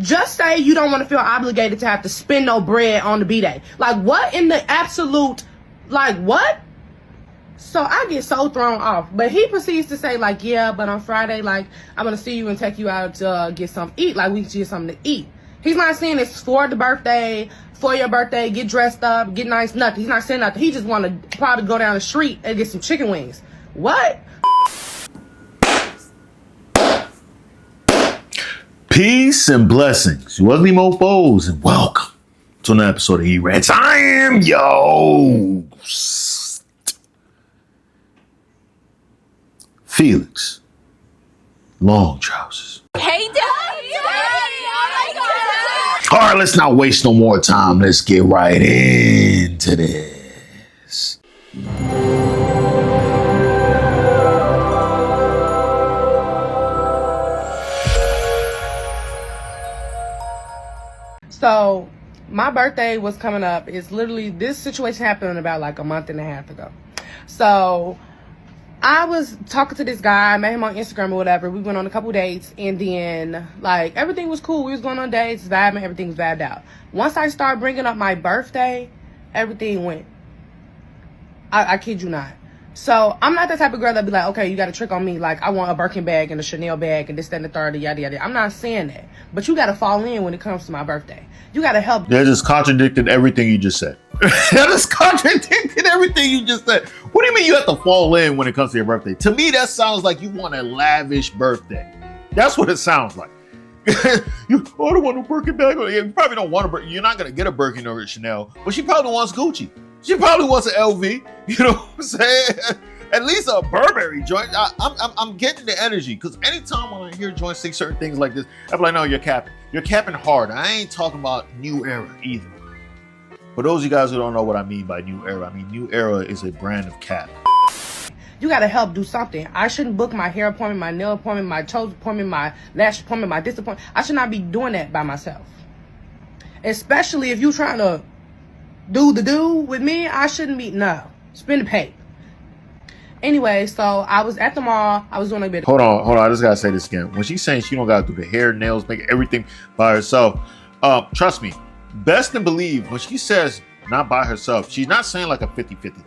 Just say you don't want to feel obligated to have to spend no bread on the B-Day. Like, what in the absolute, like, what? So I get so thrown off. But he proceeds to say, like, yeah, but on Friday, like, I'm going to see you and take you out to get something to eat. Like, we can get something to eat. He's not saying it's for the birthday, for your birthday, get dressed up, get nice, nothing. He's not saying nothing. He just want to probably go down the street and get some chicken wings. What? Peace and blessings, you ugly mofos, and welcome to another episode of E-Rants. I am yo Felix Long Trousers. Hey, Daddy! All right, let's not waste no more time. Let's get right into this. So my birthday was coming up. It's literally, this situation happened about like a month and a half ago. So I was talking to this guy. I met him on Instagram or whatever. We went on a couple dates, and then like everything was cool. We was going on dates, vibing, everything was vibed out. Once I started bringing up my birthday, everything went. I kid you not. So I'm not the type of girl that be like, okay, you got to trick on me. Like, I want a Birkin bag and a Chanel bag and this, that, and the third, yada, yada. I'm not saying that. But you got to fall in when it comes to my birthday. You got to help. That just contradicted everything you just said. That just contradicted everything you just said. What do you mean you have to fall in when it comes to your birthday? To me, that sounds like you want a lavish birthday. That's what it sounds like. I don't want a Birkin bag. You probably don't want a Birkin. You're not going to get a Birkin or a Chanel. But she probably wants Gucci. She probably wants an LV, you know what I'm saying? At least a Burberry joint. I'm getting the energy, because anytime when I hear joints say certain things like this, I'm like, no, you're capping. You're capping hard. I ain't talking about New Era either. For those of you guys who don't know what I mean by New Era, I mean New Era is a brand of cap. You got to help do something. I shouldn't book my hair appointment, my nail appointment, my toes appointment, my lash appointment, my this appointment. I should not be doing that by myself. Especially if you're trying to do with me, I shouldn't be. No, spend the pay. Anyway, so I was at the mall. I was doing a bit. Hold on. I just gotta say this again. When she's saying she don't gotta do the hair, nails, make everything by herself, trust me, best and believe when she says not by herself, she's not saying like a 50-50 thing.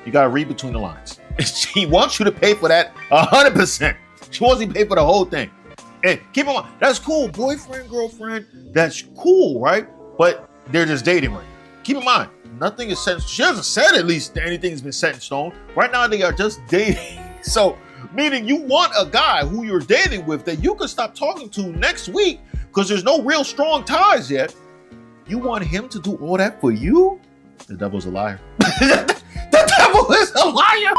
You gotta read between the lines. She wants you to pay for that 100%. She wants you to pay for the whole thing. And keep in mind, that's cool. Boyfriend, girlfriend, that's cool, right? But they're just dating right now. Keep in mind, nothing is set. She hasn't said at least anything's been set in stone. Right now, they are just dating. So, meaning you want a guy who you're dating with that you can stop talking to next week because there's no real strong ties yet. You want him to do all that for you? The devil's a liar. The devil is a liar.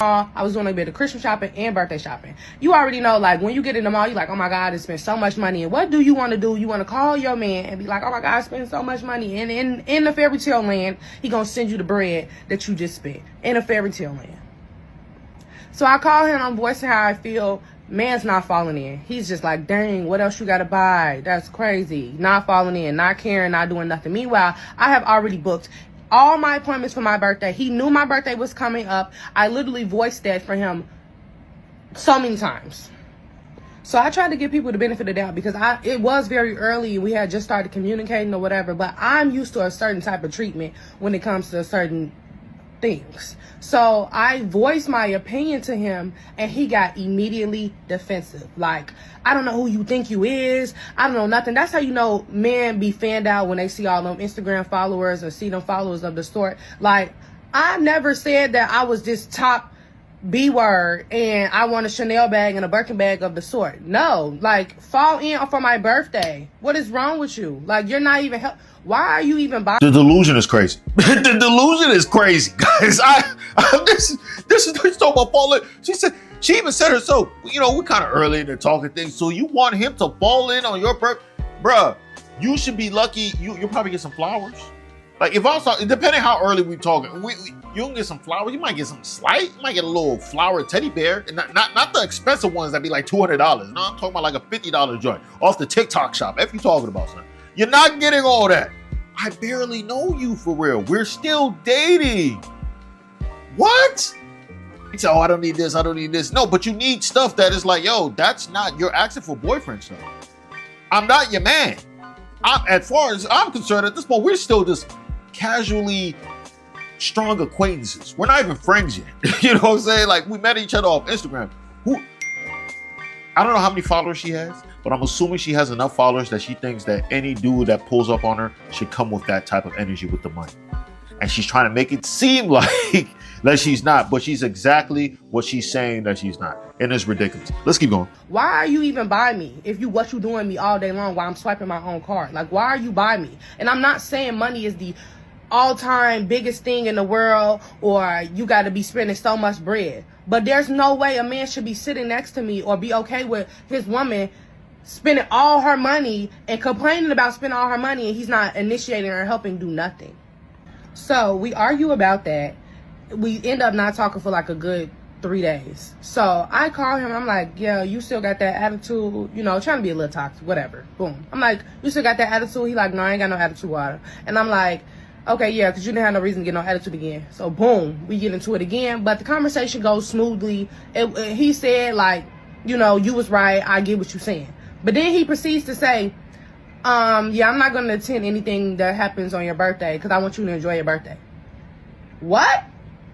I was doing a bit of Christmas shopping and birthday shopping. You already know, like, when you get in the mall, you're like, oh my God, I spent so much money. And what do you want to do? You want to call your man and be like, oh my God, I spent so much money. And in the fairy tale land, he going to send you the bread that you just spent. In a fairy tale land. So I call him, I'm voicing how I feel. Man's not falling in. He's just like, dang, what else you got to buy? That's crazy. Not falling in, not caring, not doing nothing. Meanwhile, I have already booked all my appointments for my birthday. He knew my birthday was coming up. I literally voiced that for him so many times. So I tried to give people the benefit of the doubt because it was very early. We had just started communicating or whatever. But I'm used to a certain type of treatment when it comes to certain things. So I voiced my opinion to him and he got immediately defensive. Like, I don't know who you think you is. I don't know nothing. That's how you know men be fanned out when they see all them Instagram followers and see them followers of the sort. Like, I never said that I was this top B word and I want a Chanel bag and a Birkin bag of the sort. No, like, fall in for my birthday. What is wrong with you? Like, you're not even why are you even buying? The delusion is crazy. The delusion is crazy, guys. This is talking about falling. She even said herself, you know, we're kind of early in the talking things. So you want him to fall in on your birthday? Bruh, you should be lucky. You'll probably get some flowers. Like, if also, depending how early we're talking, you can get some flowers. You might get some slight. You might get a little flower teddy bear. And not the expensive ones that be like $200. No, I'm talking about like a $50 joint off the TikTok shop. If you're talking about something. You're not getting all that. I barely know you for real. We're still dating. What? You say, oh, I don't need this. I don't need this. No, but you need stuff that is like, yo, that's not, you're asking for boyfriend stuff. I'm not your man. As far as I'm concerned, at this point, we're still just casually strong acquaintances. We're not even friends yet. You know what I'm saying? Like, we met each other off Instagram. I don't know how many followers she has, but I'm assuming she has enough followers that she thinks that any dude that pulls up on her should come with that type of energy with the money. And she's trying to make it seem like that she's not, but she's exactly what she's saying that she's not. And it's ridiculous. Let's keep going. Why are you even by me if what you doing me all day long while I'm swiping my own card? Like, why are you by me? And I'm not saying money is the all-time biggest thing in the world, or you got to be spending so much bread. But there's no way a man should be sitting next to me or be okay with his woman spending all her money and complaining about spending all her money, and he's not initiating or helping do nothing. So we argue about that. We end up not talking for like a good 3 days. So I call him. I'm like, yeah, you still got that attitude, you know, trying to be a little toxic, whatever. Boom. I'm like, you still got that attitude? He like, no, I ain't got no attitude, water. And I'm like, okay, yeah, because you didn't have no reason to get no attitude again. So boom, we get into it again. But the conversation goes smoothly. He said, like, you know, you was right. I get what you're saying. But then he proceeds to say, yeah, I'm not going to attend anything that happens on your birthday because I want you to enjoy your birthday. What?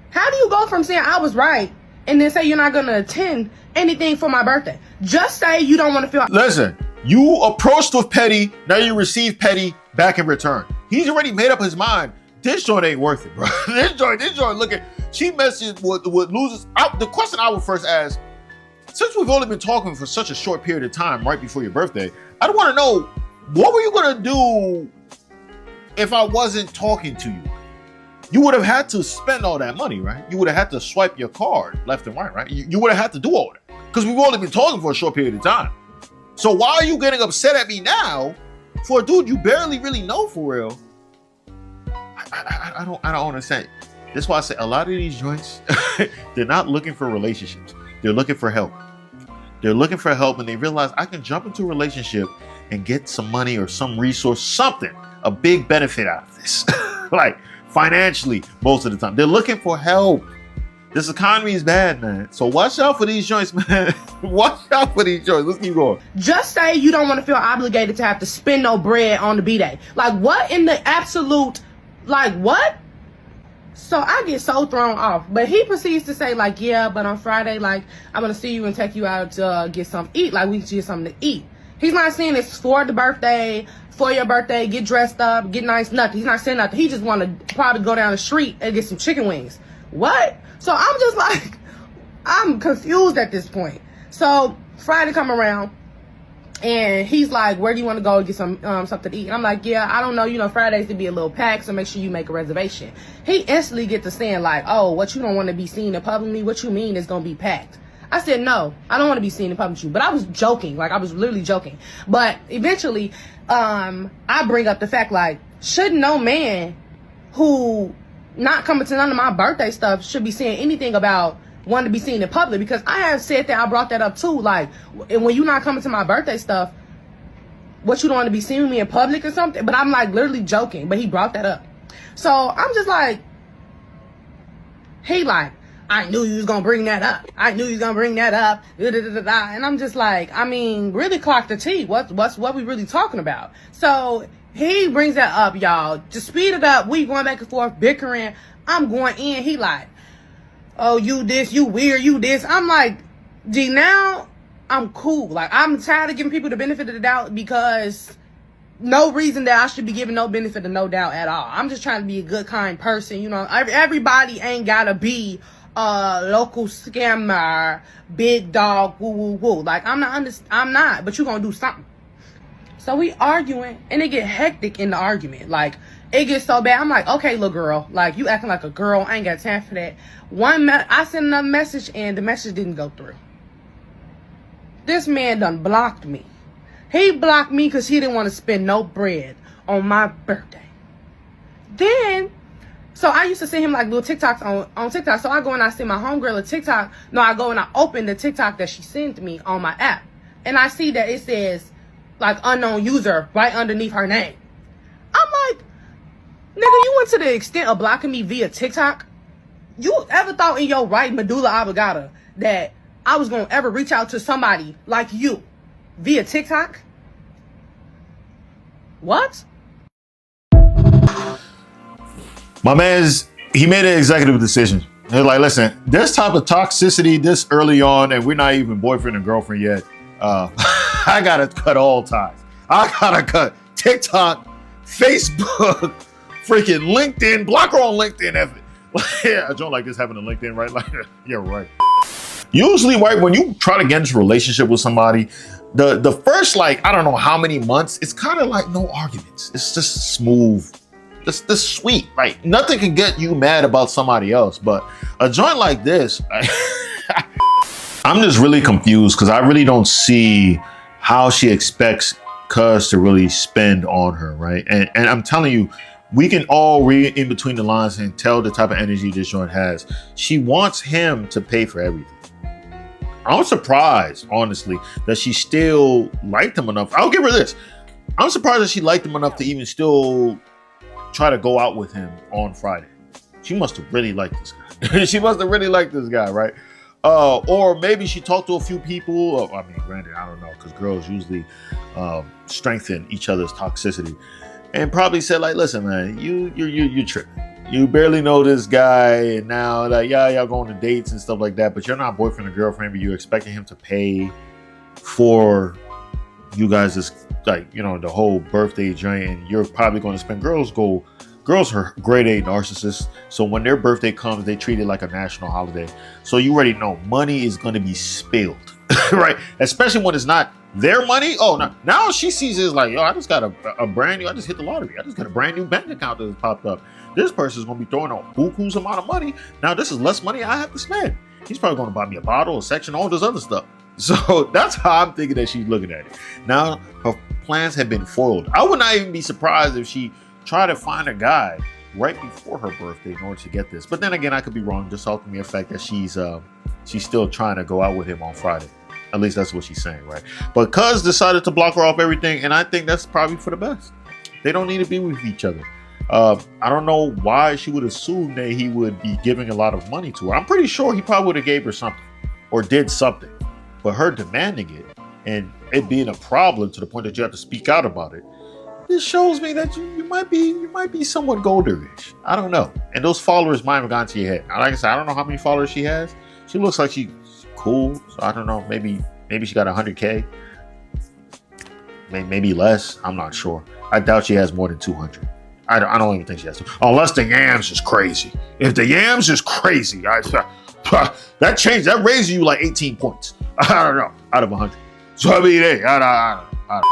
How do you go from saying I was right and then say you're not going to attend anything for my birthday? Just say you don't want to feel... Listen, you approached with petty, now you receive petty back in return. He's already made up his mind. This joint ain't worth it, bro. This joint, look at... She messaged what loses... The question I would first ask, since we've only been talking for such a short period of time right before your birthday, I'd want to know, what were you going to do if I wasn't talking to you? You would have had to spend all that money, right? You would have had to swipe your card left and right? You would have had to do all that because we've only been talking for a short period of time. So why are you getting upset at me now for a dude you barely really know for real? I don't understand. That's why I say a lot of these joints, they're not looking for relationships. They're looking for help. They're looking for help and they realize I can jump into a relationship and get some money or some resource, something, a big benefit out of this. Like financially, most of the time. They're looking for help. This economy is bad, man. So watch out for these joints, man. Watch out for these joints. Let's keep going. Just say you don't want to feel obligated to have to spend no bread on the B-Day. Like, what in the absolute, like, what? So I get so thrown off. But he proceeds to say, like, yeah, but on Friday, like, I'm going to see you and take you out to get something to eat. Like, we can get something to eat. He's not saying it's for the birthday, for your birthday, get dressed up, get nice, nothing. He's not saying nothing. He just want to probably go down the street and get some chicken wings. What? So I'm just like, I'm confused at this point. So Friday come around and he's like, where do you want to go get some something to eat? And I'm like, yeah, I don't know. You know, Fridays to be a little packed, so make sure you make a reservation. He instantly get to saying like, oh, what, you don't want to be seen in public with me? What you mean it's going to be packed? I said, no, I don't want to be seen in public with you. But I was joking. Like, I was literally joking. But eventually, I bring up the fact, like, shouldn't no man who not coming to none of my birthday stuff should be saying anything about wanting to be seen in public? Because I have said that, I brought that up too. Like, and when you're not coming to my birthday stuff, what, you don't want to be seeing with me in public or something? But I'm like literally joking. But he brought that up. So I'm just like, he like, I knew you was going to bring that up. I knew you was going to bring that up. And I'm just like, I mean, really clock the T. What we really talking about? So he brings that up, y'all. To speed it up, we going back and forth, bickering. I'm going in. He like, oh, you this, you weird, you this. I'm like, gee, now I'm cool. Like, I'm tired of giving people the benefit of the doubt because no reason that I should be giving no benefit of no doubt at all. I'm just trying to be a good, kind person. You know, everybody ain't got to be local scammer, big dog, woo woo woo. Like, I'm not, but you gonna do something. So we arguing, and it get hectic in the argument. Like, it gets so bad. I'm like, okay, little girl, like, you acting like a girl. I ain't got time for that. I sent another message, and the message didn't go through. This man done blocked me. He blocked me because he didn't want to spend no bread on my birthday. Then, so I used to send him like little TikToks on TikTok. So I go and I send my homegirl a TikTok. No, I go and I open the TikTok that she sent me on my app. And I see that it says like unknown user right underneath her name. I'm like, nigga, you went to the extent of blocking me via TikTok? You ever thought in your right medulla oblongata that I was going to ever reach out to somebody like you via TikTok? What? My man's, he made an executive decision. They're like, listen, this type of toxicity this early on, and we're not even boyfriend and girlfriend yet. I gotta cut all ties. I gotta cut TikTok, Facebook, freaking LinkedIn. Block her on LinkedIn. I don't like this having a LinkedIn, right? Like, yeah, right. Usually, right, when you try to get into a relationship with somebody, the first, like, I don't know how many months, it's kind of like no arguments. It's just smooth. This sweet. Like, nothing can get you mad about somebody else. But a joint like this, I'm just really confused because I really don't see how she expects Cuz to really spend on her, right? And I'm telling you, we can all read in between the lines and tell the type of energy this joint has. She wants him to pay for everything. I'm surprised, honestly, that she still liked him enough. I'll give her this. I'm surprised that she liked him enough to even still try to go out with him on Friday. She must have really liked this guy. She must have really liked this guy, right? Or maybe she talked to a few people. I mean, granted, I don't know, because girls usually strengthen each other's toxicity, and probably said like, "Listen, man, you tripping. You barely know this guy, and now like, yeah, y'all going to dates and stuff like that, but you're not boyfriend or girlfriend, but you're expecting him to pay for you guys' like, you know, the whole birthday joint, and you're probably going to spend." Girls are grade A narcissists, so when their birthday comes, they treat it like a national holiday. So you already know money is going to be spilled, right? Especially when it's not their money. Oh, no. Now she sees it as like, yo, I just got a brand new, I just hit the lottery. I just got a brand new bank account that has popped up. This person's going to be throwing a buku's amount of money. Now this is less money I have to spend. He's probably going to buy me a bottle, a section, all this other stuff. So that's how I'm thinking that she's looking at it. Now her plans have been foiled. I would not even be surprised if she try to find a guy right before her birthday in order to get this. But then again, I could be wrong. Just off the mere fact that she's still trying to go out with him on Friday. At least that's what she's saying, right? But Cuz decided to block her off everything, and I think that's probably for the best. They don't need to be with each other. I don't know why she would assume that he would be giving a lot of money to her. I'm pretty sure he probably would have gave her something or did something. But her demanding it and it being a problem to the point that you have to speak out about it, this shows me that you might be somewhat gold-digger-ish. I don't know. And those followers might have gone to your head. Like I said, I don't know how many followers she has. She looks like she's cool. So I don't know. Maybe she got 100K. Maybe less. I'm not sure. I doubt she has more than 200. I don't even think she has to. Unless the yams is crazy. If the yams is crazy, that raises you like 18 points. I don't know. Out of 100. So I mean, hey, I don't.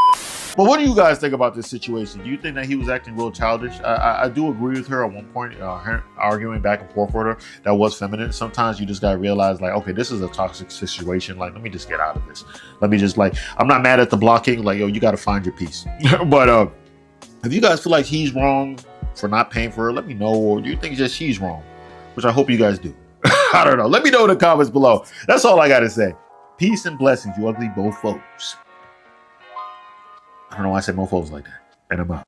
But what do you guys think about this situation? Do you think that he was acting real childish? I do agree with her at one point, her arguing back and forth with her. That was feminine. Sometimes you just gotta realize, like, okay, this is a toxic situation. Like, let me just get out of this. Let me just, like, I'm not mad at the blocking. Like, yo, you gotta find your peace. But if you guys feel like he's wrong for not paying for her, let me know. Or do you think just she's wrong? Which I hope you guys do. I don't know. Let me know in the comments below. That's all I gotta say. Peace and blessings, you ugly mofos. I don't know why I said mofos like that. And I'm out.